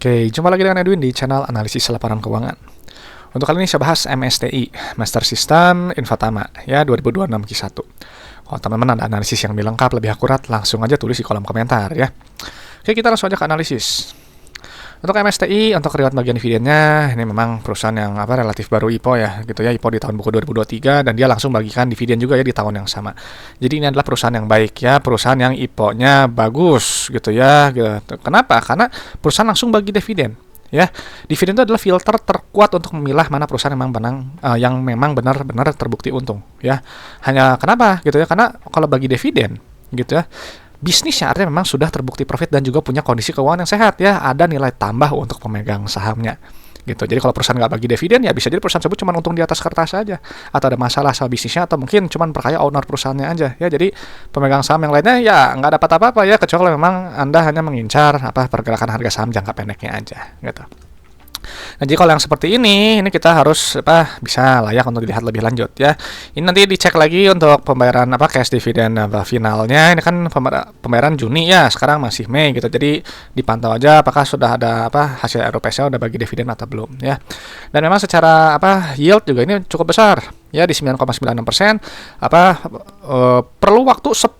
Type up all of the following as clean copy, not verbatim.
Oke, jumpa lagi dengan Edwin di channel analisis laporan keuangan. Untuk kali ini saya bahas MSTI, Master System Infatama, ya 2026 Q1. Kalau teman-teman ada analisis yang lebih lengkap, lebih akurat, langsung aja tulis di kolom komentar ya. Oke, kita langsung aja ke analisis. Untuk MSTI, untuk riwayat bagian dividennya, ini memang perusahaan yang relatif baru IPO ya, gitu ya, IPO di tahun buku 2023 dan dia langsung bagikan dividen juga ya di tahun yang sama. Jadi ini adalah perusahaan yang baik ya, perusahaan yang IPO-nya bagus gitu ya. Gitu. Kenapa? Karena perusahaan langsung bagi dividen. Ya, dividen itu adalah filter terkuat untuk memilah mana perusahaan yang memang benar-benar terbukti untung. Ya, hanya kenapa gitu ya? Karena kalau bagi dividen gitu ya, bisnisnya artinya memang sudah terbukti profit dan juga punya kondisi keuangan yang sehat ya, ada nilai tambah untuk pemegang sahamnya gitu. Jadi kalau perusahaan nggak bagi dividen ya bisa jadi perusahaan tersebut cuma untung di atas kertas saja, atau ada masalah sama bisnisnya, atau mungkin cuma perkaya owner perusahaannya aja ya. Jadi pemegang saham yang lainnya ya nggak dapat apa-apa ya, kecuali memang Anda hanya mengincar pergerakan harga saham jangka pendeknya aja gitu. Nah, jadi kalau yang seperti ini kita harus bisa layak untuk dilihat lebih lanjut ya. Ini nanti dicek lagi untuk pembayaran cash dividend finalnya. Ini kan pembayaran Juni ya, sekarang masih Mei gitu. Jadi dipantau aja apakah sudah ada hasil RUPS-nya udah bagi dividen atau belum ya. Dan memang secara yield juga ini cukup besar ya, di 9,96%. Perlu waktu 10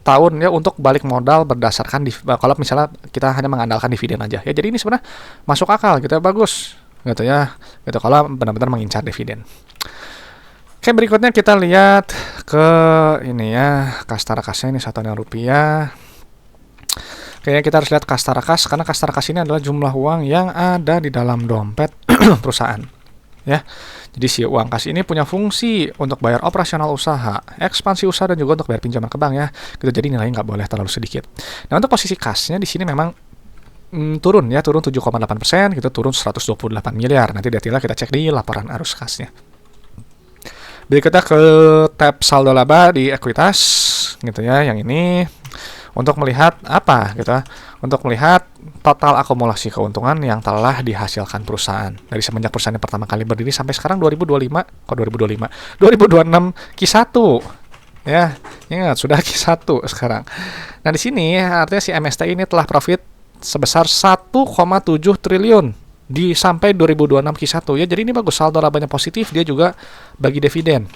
tahun ya untuk balik modal berdasarkan kalau misalnya kita hanya mengandalkan dividen aja ya. Jadi ini sebenarnya masuk akal gitu ya, bagus gitu ya, gitu kalau benar-benar mengincar dividen. Oke, berikutnya kita lihat ke ini ya, Kastara Kasnya ini satuan rupiah. Kayaknya kita harus lihat Kastara Kas, karena Kastara Kas ini adalah jumlah uang yang ada di dalam dompet perusahaan ya. Jadi si uang kas ini punya fungsi untuk bayar operasional usaha, ekspansi usaha, dan juga untuk bayar pinjaman ke bank ya. Gitu, jadi nilainya nggak boleh terlalu sedikit. Nah, untuk posisi kasnya di sini memang turun 7,8%, gitu, turun 128 miliar. Nanti detailnya kita cek di laporan arus kasnya. Berikutnya ke tab saldo laba di ekuitas gitu ya, yang ini untuk melihat untuk melihat total akumulasi keuntungan yang telah dihasilkan perusahaan dari semenjak perusahaan yang pertama kali berdiri sampai sekarang 2026 Q1 ya. Ingat, sudah Q1 sekarang. Nah, di sini artinya si MSTI ini telah profit sebesar 1,7 triliun di sampai 2026 Q1 ya. Jadi ini bagus, saldo labanya positif, dia juga bagi dividen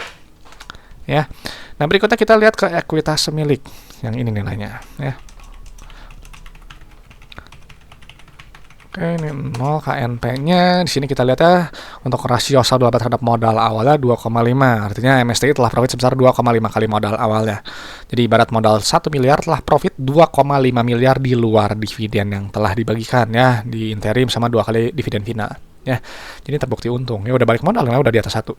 ya. Nah, berikutnya kita lihat ke ekuitas milik, yang ini nilainya ya. Oke, ini 0 KNP-nya. Di sini kita lihat ya, untuk rasio saldo laba terhadap modal awalnya 2,5. Artinya MSTI telah profit sebesar 2,5 kali modal awalnya. Jadi ibarat modal 1 miliar telah profit 2,5 miliar di luar dividen yang telah dibagikan ya, di interim sama 2 kali dividen final. Ya, jadi terbukti untung ya, udah balik modal udah di atas 1.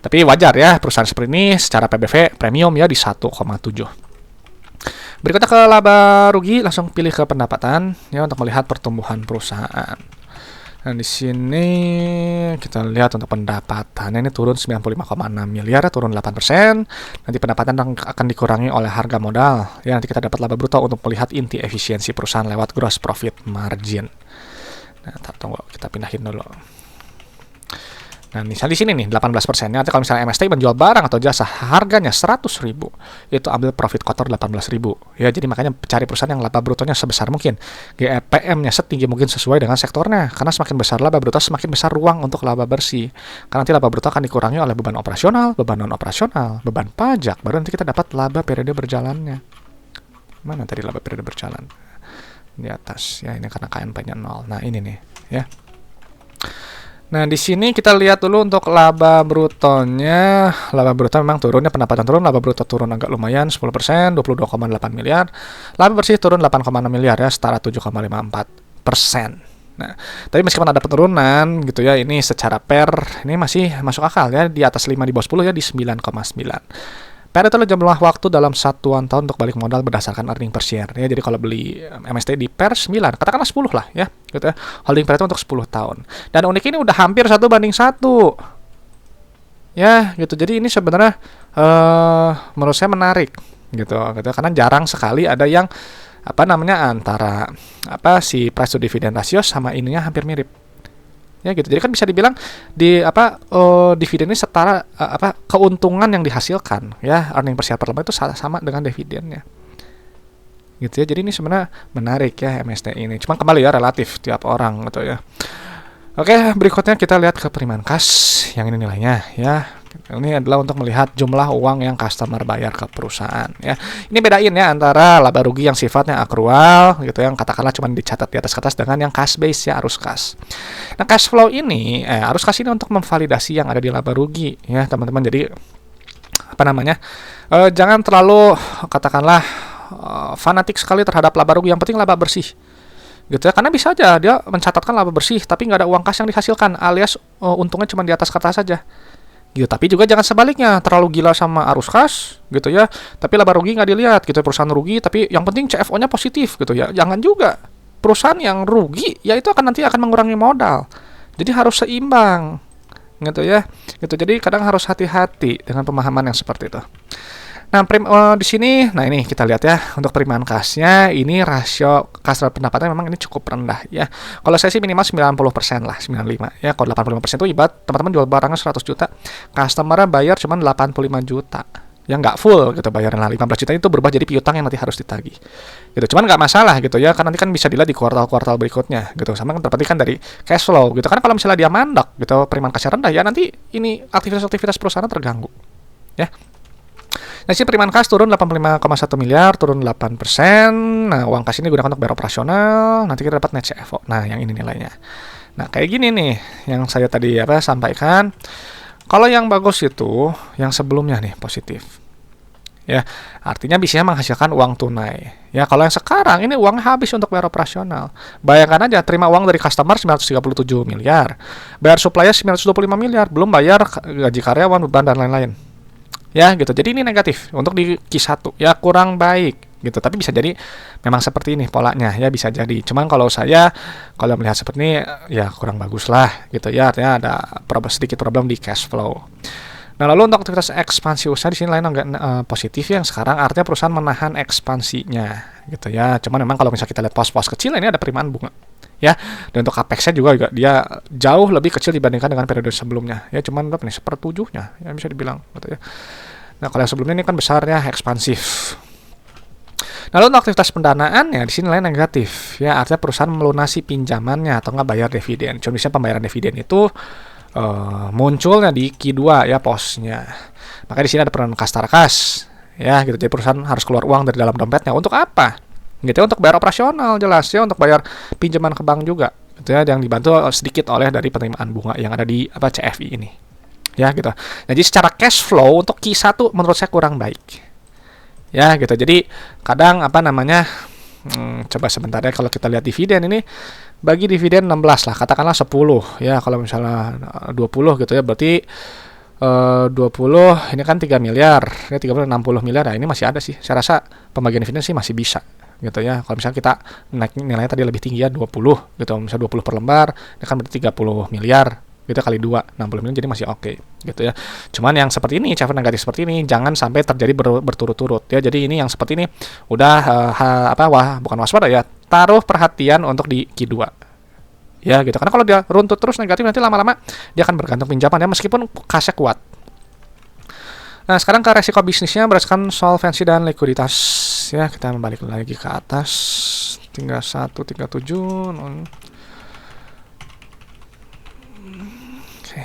Tapi wajar ya, perusahaan seperti ini secara PBV premium ya di 1,7. Berikutnya ke laba rugi, langsung pilih ke pendapatan ya untuk melihat pertumbuhan perusahaan. Nah, di sini kita lihat untuk pendapatan ini turun 95,6 miliar, turun 8%. Nanti pendapatan akan dikurangi oleh harga modal ya. Nanti kita dapat laba bruto untuk melihat inti efisiensi perusahaan lewat gross profit margin. Nah, tunggu, kita pindahin dulu. Nah, misalnya di sini nih 18%-nya. Nanti kalau misalnya MSTI menjual barang atau jasa harganya 100.000, itu ambil profit kotor 18.000. Ya, jadi makanya cari perusahaan yang laba brutonya sebesar mungkin, GPM-nya setinggi mungkin sesuai dengan sektornya. Karena semakin besar laba bruto, semakin besar ruang untuk laba bersih. Karena nanti laba bruto akan dikurangi oleh beban operasional, beban non operasional, beban pajak. Baru nanti kita dapat laba periode berjalannya. Mana tadi laba periode berjalan? Di atas ya, ini karena KNP-nya 0. Nah, ini nih ya. Nah, di sini kita lihat dulu untuk laba brutonya. Laba bruto memang turunnya, pendapatan turun, laba bruto turun agak lumayan 10%, 22,8 miliar. Laba bersih turun 8,6 miliar ya, setara 7,54%. Nah, tapi meskipun ada penurunan gitu ya, ini secara ini masih masuk akal ya, di atas 5 di bawah 10 ya, di 9,9. PER itu jumlah waktu dalam satuan tahun untuk balik modal berdasarkan earning per share ya. Jadi kalau beli MSTI di PER 9, katakanlah 10 lah ya, gitu ya. Holding PER itu untuk 10 tahun. Dan unik ini udah hampir 1:1. Ya, gitu. Jadi ini sebenarnya menurut saya menarik gitu. Karena jarang sekali ada yang antara si price to dividend ratio sama ininya hampir mirip. Ya gitu. Jadi kan bisa dibilang dividen ini setara keuntungan yang dihasilkan ya, earning per share per lembar itu sama dengan dividennya. gitu ya. Jadi ini sebenarnya menarik ya MSTI ini. Cuma kembali ya relatif tiap orang gitu ya. Oke, berikutnya kita lihat ke periman kas yang ini nilainya ya. Ini adalah untuk melihat jumlah uang yang customer bayar ke perusahaan ya. Ini bedain ya antara laba rugi yang sifatnya akrual gitu yang katakanlah cuma dicatat di atas kertas dengan yang cash base ya, arus kas. Nah, cash flow ini arus kas ini untuk memvalidasi yang ada di laba rugi ya, teman-teman. Jadi apa namanya? Jangan terlalu katakanlah fanatik sekali terhadap laba rugi. Yang penting laba bersih gitu ya, karena bisa aja dia mencatatkan laba bersih tapi nggak ada uang kas yang dihasilkan, alias untungnya cuma di atas kertas saja gitu. Tapi juga jangan sebaliknya, terlalu gila sama arus kas gitu ya, tapi laba rugi nggak dilihat gitu, perusahaan rugi tapi yang penting CFO-nya positif gitu ya. Jangan juga, perusahaan yang rugi ya itu akan nanti akan mengurangi modal, jadi harus seimbang gitu ya gitu. Jadi kadang harus hati-hati dengan pemahaman yang seperti itu. Nah, di sini, nah ini kita lihat ya untuk perimaan kasnya, ini rasio kas terhadap pendapatan memang ini cukup rendah ya. Kalau saya sih minimal 90% lah, 95 ya. Kalau 85% itu ibarat teman-teman jual barangnya 100 juta, customer-nya bayar cuma 85 juta. Ya nggak full gitu bayarnya lah, 15 juta itu berubah jadi piutang yang nanti harus ditagih. Gitu. Cuman nggak masalah gitu ya, kan nanti kan bisa dilihat di kuartal-kuartal berikutnya gitu. Sama kan terpenting kan dari cash flow gitu. Karena kalau misalnya dia mandek gitu, perimaan kasnya rendah ya nanti ini aktivitas-aktivitas perusahaan terganggu. Ya. Nah, si perimaan kas turun 85,1 miliar, turun 8%. Nah, uang kas ini digunakan untuk bayar operasional, nanti kita dapat net CFO. Nah, yang ini nilainya. Nah, kayak gini nih, yang saya tadi sampaikan. Kalau yang bagus itu, yang sebelumnya nih, positif. Ya, artinya bisa menghasilkan uang tunai. Ya, kalau yang sekarang, ini uang habis untuk bayar operasional. Bayangkan aja, terima uang dari customer 937 miliar. Bayar supplier 925 miliar, belum bayar gaji karyawan, beban, dan lain-lain. Ya gitu, jadi ini negatif untuk di Q1 ya, kurang baik gitu. Tapi bisa jadi memang seperti ini polanya ya, bisa jadi. Cuman kalau melihat seperti ini ya kurang bagus lah gitu ya, artinya ada sedikit problem di cash flow. Nah, lalu untuk aktivitas ekspansi usaha di sini lain agak positif ya, yang sekarang artinya perusahaan menahan ekspansinya gitu ya. Cuman memang kalau misalnya kita lihat pos-pos kecil ini ada penerimaan bunga ya, dan untuk capex-nya juga dia jauh lebih kecil dibandingkan dengan periode sebelumnya ya, cuman berapa nih, 1/7-nya ya bisa dibilang gitu ya. Nah, kalau yang sebelumnya ini kan besarnya ekspansif. Nah, lalu untuk aktivitas pendanaan ya di sini lain negatif ya, artinya perusahaan melunasi pinjamannya atau nggak bayar dividen. Contohnya pembayaran dividen itu munculnya di Q2 ya posnya. Makanya di sini ada peran kas tarkas ya gitu. Jadi perusahaan harus keluar uang dari dalam dompetnya untuk apa? Gitu ya, untuk bayar operasional jelas ya, untuk bayar pinjaman ke bank juga gitu ya, yang dibantu sedikit oleh dari penerimaan bunga yang ada di CFI ini ya gitu. Jadi secara cash flow untuk Q1 menurut saya kurang baik ya gitu. Jadi kadang coba sebentar ya, kalau kita lihat dividen ini, bagi dividen 16 lah, katakanlah 10 ya, kalau misalnya 20 gitu ya, berarti 20 ini kan 3 miliar ya, 30 60 miliar. Nah, ini masih ada sih, saya rasa pembagian dividen sih masih bisa gitu ya. Kalau misalnya kita naik nilainya tadi lebih tinggi ya, 20 gitu, misalnya 20 per lembar, ini kan berarti 30 miliar gitu, kali 2, 60 miliar, jadi masih oke gitu ya. Cuman yang seperti ini, CFO negatif seperti ini, jangan sampai terjadi berturut-turut ya. Jadi ini yang seperti ini udah bukan waspada ya, taruh perhatian untuk di Q2 ya gitu. Karena kalau dia runtut terus negatif, nanti lama-lama dia akan bergantung pinjaman ya, meskipun kasnya kuat. Nah, sekarang ke resiko bisnisnya berdasarkan solvensi dan likuiditas ya. Kita balik lagi ke atas, 3137. Oke,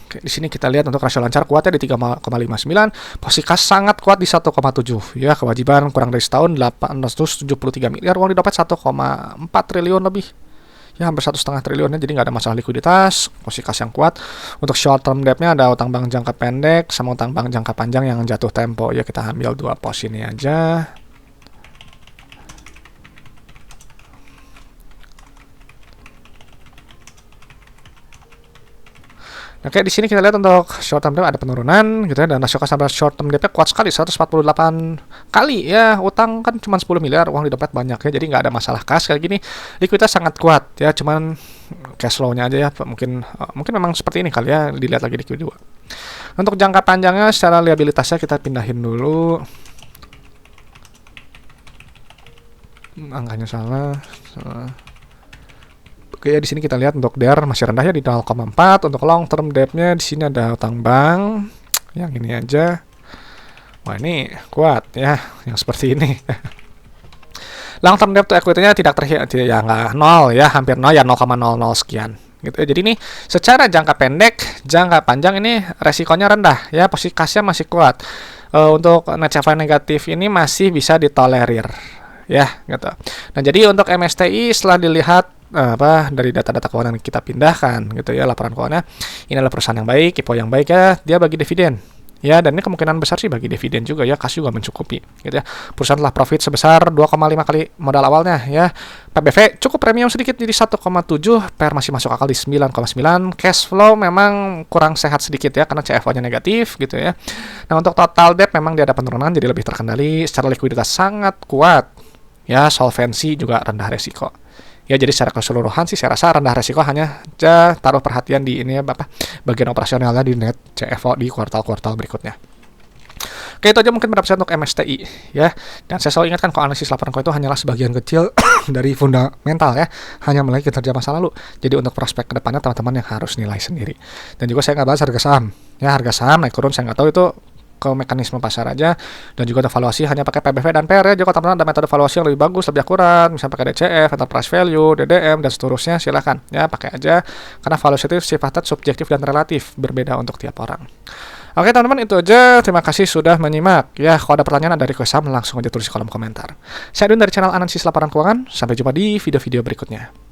Oke, di sini kita lihat untuk rasio lancar kuatnya di 3,59, posisi kas sangat kuat di 1,7 ya, kewajiban kurang dari setahun 873 miliar, uang didapat 1,4 triliun lebih. Ya, hampir 1,5 triliunnya, jadi nggak ada masalah likuiditas, posisi kas yang kuat. Untuk short term debt-nya ada utang bank jangka pendek sama utang bank jangka panjang yang jatuh tempo ya, kita ambil dua pos ini aja. Oke, di sini kita lihat untuk short term debt ada penurunan gitu ya, dan rasio kas sama short term debt-nya kuat sekali, 148 kali ya. Utang kan cuma 10 miliar, uang di dompet banyak ya, jadi nggak ada masalah kas kayak gini. Likuiditas sangat kuat ya, cuman cash flow-nya aja ya mungkin memang seperti ini kali ya, dilihat lagi di Q2. Untuk jangka panjangnya secara liabilitasnya kita pindahin dulu. Angkanya salah. Oke ya, di sini kita lihat untuk DER masih rendah ya di 0,4. Untuk long term debt-nya di sini ada utang bank Yang ini aja. Wah, ini kuat ya, yang seperti ini. Long term debt to equity-nya tidak ya nggak nol ya, hampir nol ya, 0,00 sekian gitu ya. Jadi ini secara jangka pendek, jangka panjang ini resikonya rendah ya, posisi kasnya masih kuat. Untuk net cash flow negatif ini masih bisa ditolerir ya gitu. Nah, jadi untuk MSTI setelah dilihat dari data-data keuangan yang kita pindahkan gitu ya, laporan keuangannya, ini adalah perusahaan yang baik, IPO yang baik ya, dia bagi dividen. Ya, dan ini kemungkinan besar sih bagi dividen juga ya, kas juga mencukupi gitu ya. Perusahaan telah profit sebesar 2,5 kali modal awalnya ya. PBV cukup premium sedikit jadi 1,7, PR masih masuk akal di 9,9. Cash flow memang kurang sehat sedikit ya karena CFO-nya negatif gitu ya. Nah, untuk total debt memang dia ada penurunan jadi lebih terkendali, secara likuiditas sangat kuat. Ya, solvensi juga rendah resiko. Ya, jadi secara keseluruhan sih saya rasa rendah resiko, hanya taruh perhatian di ini ya, bagian operasionalnya di net CFO di kuartal-kuartal berikutnya. Oke, itu aja mungkin pendapat saya untuk MSTI ya. Dan saya selalu ingatkan kalau analisis laporan keuangan itu hanyalah sebagian kecil dari fundamental ya, hanya melihat kinerja masa lalu. Jadi untuk prospek kedepannya teman-teman yang harus nilai sendiri. Dan juga saya nggak bahas harga saham. Ya, harga saham naik turun saya nggak tahu, itu ke mekanisme pasar aja. Dan juga ada valuasi hanya pakai PBV dan PR ya. Jika teman-teman ada metode valuasi yang lebih bagus, lebih akurat, misalnya pakai DCF, enterprise value, DDM, dan seterusnya, silahkan ya, pakai aja, karena valuasi itu sifatnya subjektif dan relatif, berbeda untuk tiap orang. Oke teman-teman, itu aja. Terima kasih sudah menyimak ya. Kalau ada pertanyaan, ada request saham, langsung aja tulis di kolom komentar. Saya Edwin dari channel Analisis Laporan Keuangan. Sampai jumpa di video-video berikutnya.